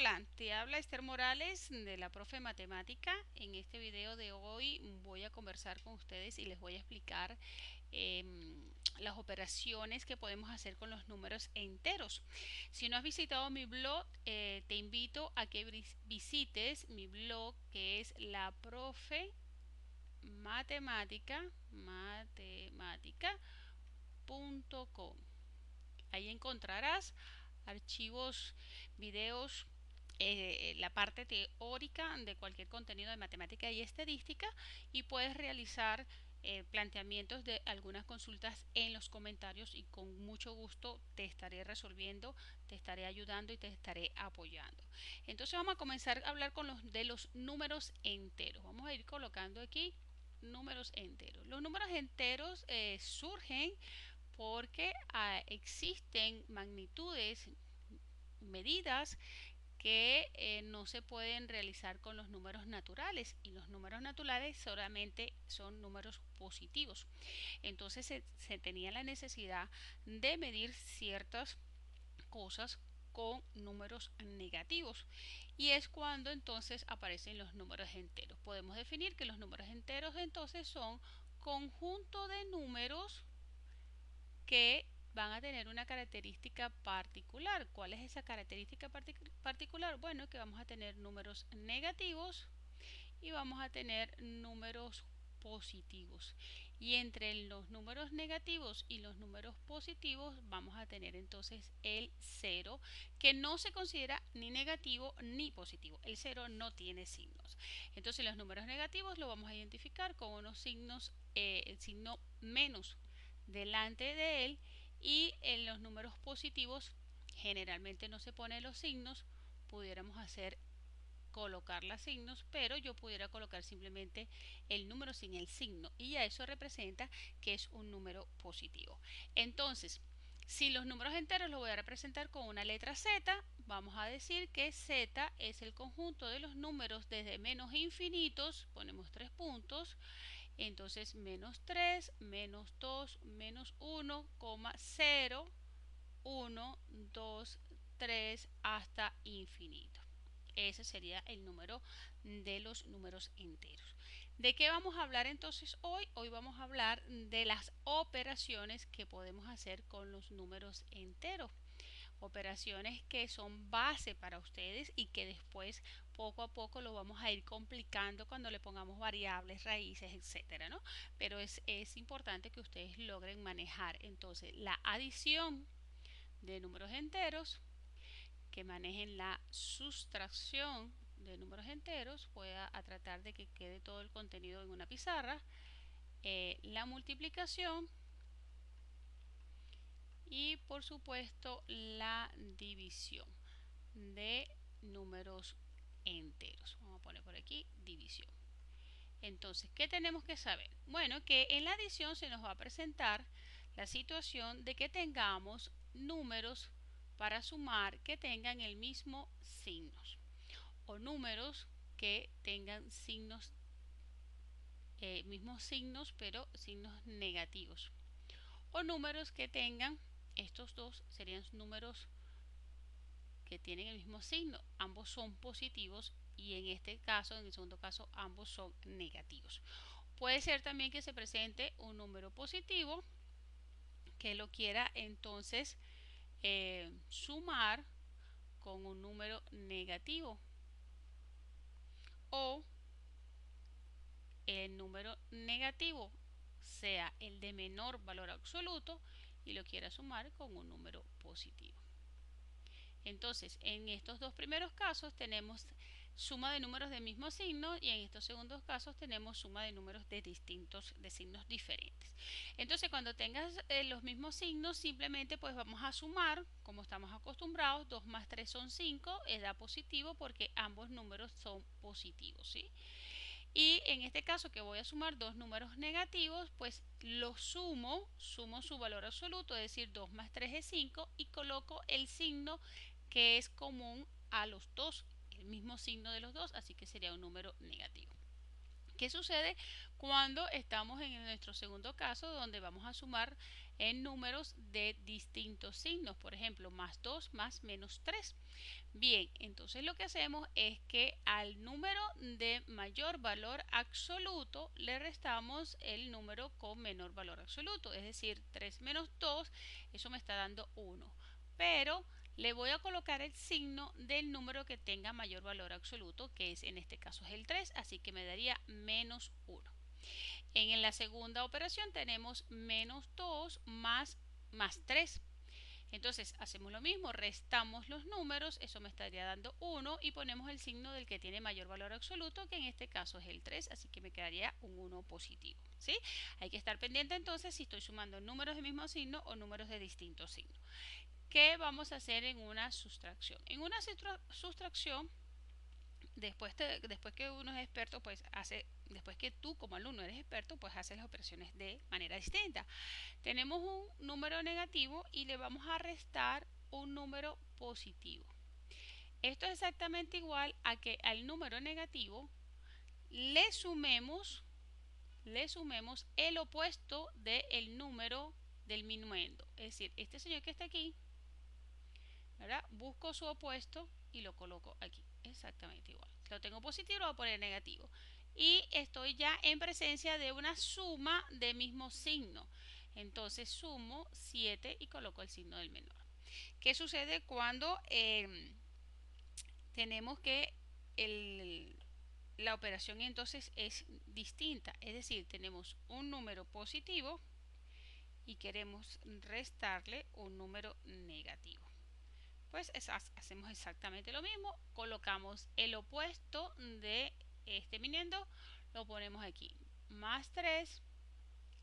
Hola, te habla Esther Morales de la Profe Matemática. En este video de hoy voy a conversar con ustedes y les voy a explicar las operaciones que podemos hacer con los números enteros. Si no has visitado mi blog, te invito a que visites mi blog, que es la Profe matemática.com. Ahí encontrarás archivos, videos, la parte teórica de cualquier contenido de matemática y estadística, y puedes realizar planteamientos de algunas consultas en los comentarios y con mucho gusto te estaré resolviendo, te estaré ayudando y te estaré apoyando. Entonces vamos a comenzar a hablar de los números enteros. Vamos a ir colocando aquí números enteros. Los números enteros surgen porque existen magnitudes, medidas que no se pueden realizar con los números naturales, y los números naturales solamente son números positivos. Entonces se tenía la necesidad de medir ciertas cosas con números negativos, y es cuando entonces aparecen los números enteros. Podemos definir que los números enteros entonces son conjunto de números que van a tener una característica particular. ¿Cuál es esa característica particular? Bueno, que vamos a tener números negativos y vamos a tener números positivos, y entre los números negativos y los números positivos vamos a tener entonces el cero, que no se considera ni negativo ni positivo. El cero no tiene signos. Entonces los números negativos lo vamos a identificar con unos signos, el signo menos delante de él, y en los números positivos generalmente no se ponen los signos. Pudiéramos colocar los signos, pero yo pudiera colocar simplemente el número sin el signo, y ya eso representa que es un número positivo. Entonces, si los números enteros los voy a representar con una letra Z, vamos a decir que Z es el conjunto de los números desde menos infinitos, ponemos 3 puntos, entonces menos 3, menos 2, menos 1, 0, 1, 2, 3 hasta infinito. Ese sería el número de los números enteros. ¿De qué vamos a hablar entonces hoy? Hoy vamos a hablar de las operaciones que podemos hacer con los números enteros. Operaciones que son base para ustedes y que después poco a poco lo vamos a ir complicando cuando le pongamos variables, raíces, etcétera, ¿no? Pero es importante que ustedes logren manejar entonces la adición de números enteros, que manejen la sustracción de números enteros, pueda a tratar de que quede todo el contenido en una pizarra, la multiplicación y por supuesto la división de números enteros. Vamos a poner por aquí división. Entonces, ¿qué tenemos que saber? Bueno, que en la adición se nos va a presentar la situación de que tengamos números para sumar que tengan el mismo signo, o números que tengan signos, mismos signos pero signos negativos, o números que tengan, estos dos serían números que tienen el mismo signo, ambos son positivos, y en este caso, en el segundo caso, ambos son negativos. Puede ser también que se presente un número positivo que lo quiera entonces sumar con un número negativo, o el número negativo sea el de menor valor absoluto y lo quiera sumar con un número positivo. Entonces, en estos dos primeros casos tenemos suma de números del mismo signo, y en estos segundos casos tenemos suma de números de signos diferentes. Entonces, cuando tengas los mismos signos, simplemente pues vamos a sumar, como estamos acostumbrados. 2 más 3 son 5, da positivo porque ambos números son positivos, ¿sí? Y en este caso, que voy a sumar dos números negativos, pues los sumo su valor absoluto, es decir, 2 más 3 es 5, y coloco el signo que es común a los dos, el mismo signo de los dos, así que sería un número negativo. ¿Qué sucede cuando estamos en nuestro segundo caso donde vamos a sumar en números de distintos signos? Por ejemplo, más 2 más menos 3. Bien, entonces lo que hacemos es que al número de mayor valor absoluto le restamos el número con menor valor absoluto. Es decir, 3 menos 2, eso me está dando 1. Pero le voy a colocar el signo del número que tenga mayor valor absoluto, que es en este caso es el 3, así que me daría menos 1. En la segunda operación tenemos menos 2 más 3. Entonces hacemos lo mismo, restamos los números, eso me estaría dando 1 y ponemos el signo del que tiene mayor valor absoluto, que en este caso es el 3, así que me quedaría un 1 positivo. ¿Sí? Hay que estar pendiente entonces si estoy sumando números del mismo signo o números de distintos signos. ¿Qué vamos a hacer en una sustracción? En una sustracción, después que uno es experto, pues después que tú como alumno eres experto, pues haces las operaciones de manera distinta. Tenemos un número negativo y le vamos a restar un número positivo. Esto es exactamente igual a que al número negativo le sumemos el opuesto del número del minuendo. Es decir, este señor que está aquí, ¿verdad? Busco su opuesto y lo coloco aquí. Exactamente igual. Si lo tengo positivo, lo voy a poner negativo. Y estoy ya en presencia de una suma de mismo signo. Entonces sumo 7 y coloco el signo del menor. ¿Qué sucede cuando tenemos que la operación entonces es distinta? Es decir, tenemos un número positivo y queremos restarle un número negativo. Pues hacemos exactamente lo mismo, colocamos el opuesto de este viniendo, lo ponemos aquí, más 3,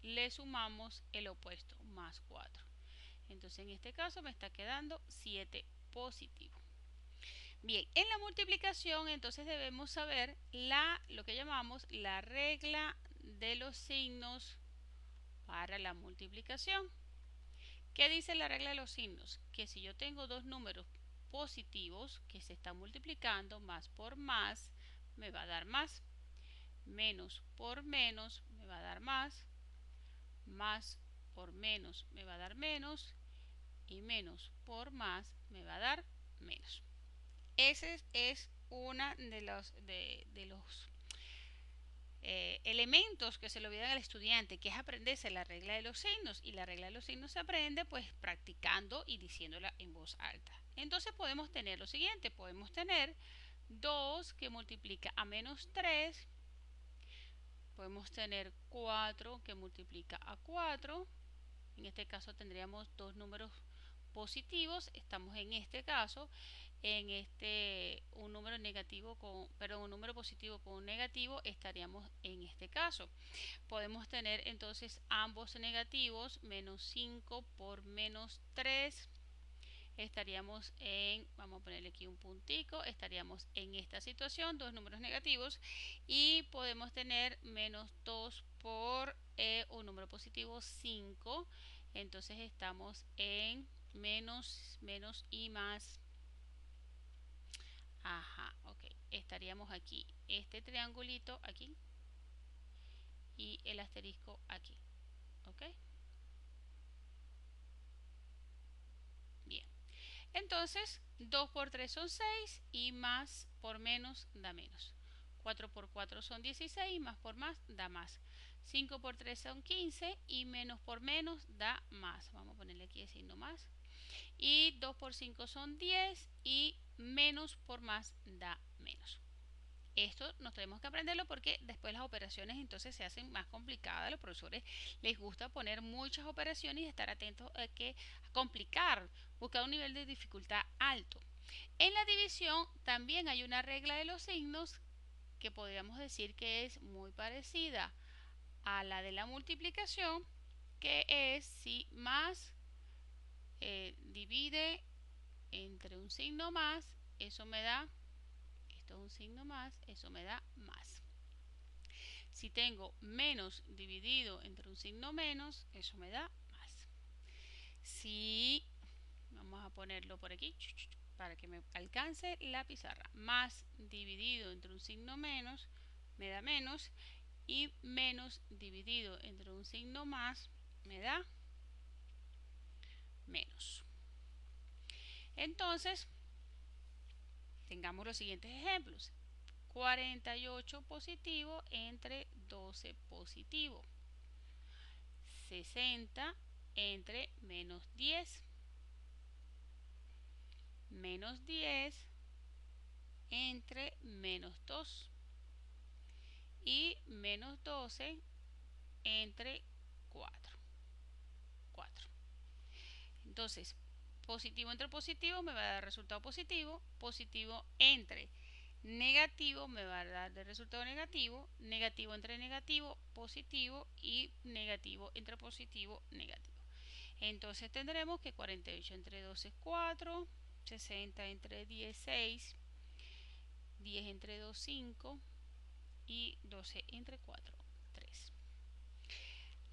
le sumamos el opuesto, más 4. Entonces en este caso me está quedando 7 positivo. Bien, en la multiplicación entonces debemos saber lo que llamamos la regla de los signos para la multiplicación. ¿Qué dice la regla de los signos? Que si yo tengo dos números positivos que se están multiplicando, más por más me va a dar más, menos por menos me va a dar más por menos me va a dar menos y menos por más me va a dar menos. Ese es uno de los elementos que se le olvidan al estudiante, que es aprenderse la regla de los signos, y la regla de los signos se aprende pues practicando y diciéndola en voz alta. Entonces podemos tener lo siguiente, podemos tener 2 que multiplica a menos 3, podemos tener 4 que multiplica a 4, en este caso tendríamos dos números positivos, estamos en este caso un número negativo un número positivo con un negativo, estaríamos en este caso. Podemos tener entonces ambos negativos, menos 5 por menos 3, estaríamos vamos a ponerle aquí un puntico, estaríamos en esta situación, dos números negativos, y podemos tener menos 2 por un número positivo 5, entonces estamos en menos, menos y más. Ajá, ok. Estaríamos aquí, este triangulito aquí y el asterisco aquí. ¿Ok? Bien. Entonces, 2 por 3 son 6 y más por menos da menos. 4 por 4 son 16 y más por más da más. 5 por 3 son 15 y menos por menos da más. Vamos a ponerle aquí el signo más. Y 2 por 5 son 10 y menos por más da menos. Esto nos tenemos que aprenderlo porque después las operaciones entonces se hacen más complicadas. A los profesores les gusta poner muchas operaciones y estar atentos a complicar, buscar un nivel de dificultad alto. En la división también hay una regla de los signos que podríamos decir que es muy parecida a la de la multiplicación, que es si más divide entre un signo más, eso me da, esto es un signo más, eso me da más. Si tengo menos dividido entre un signo menos, eso me da más. Si, vamos a ponerlo por aquí, para que me alcance la pizarra, más dividido entre un signo menos, me da menos. y menos dividido entre un signo más me da menos. Entonces, tengamos los siguientes ejemplos. 48 positivo entre 12 positivo. 60 entre menos 10. Menos 10 entre menos 2. Y menos 12 entre 4. Entonces, positivo entre positivo me va a dar resultado positivo. Positivo entre negativo me va a dar el resultado negativo. Negativo entre negativo, positivo. Y negativo entre positivo, negativo. Entonces tendremos que 48 entre 12 es 4. 60 entre 10 6. 10 entre 2 5. Y 12 entre 4 3.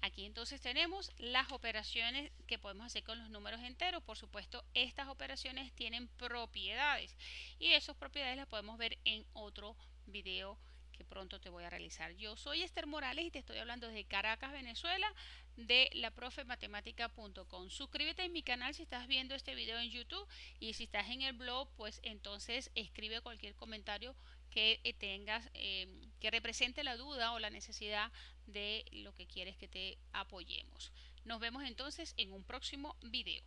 Aquí entonces tenemos las operaciones que podemos hacer con los números enteros. Por supuesto, estas operaciones tienen propiedades y esas propiedades las podemos ver en otro video que pronto te voy a realizar. Yo soy Esther Morales y te estoy hablando desde Caracas, Venezuela, de laprofematemática.com. Suscríbete a mi canal si estás viendo este video en YouTube, y si estás en el blog, pues entonces escribe cualquier comentario que tengas, que represente la duda o la necesidad de lo que quieres que te apoyemos. Nos vemos entonces en un próximo video.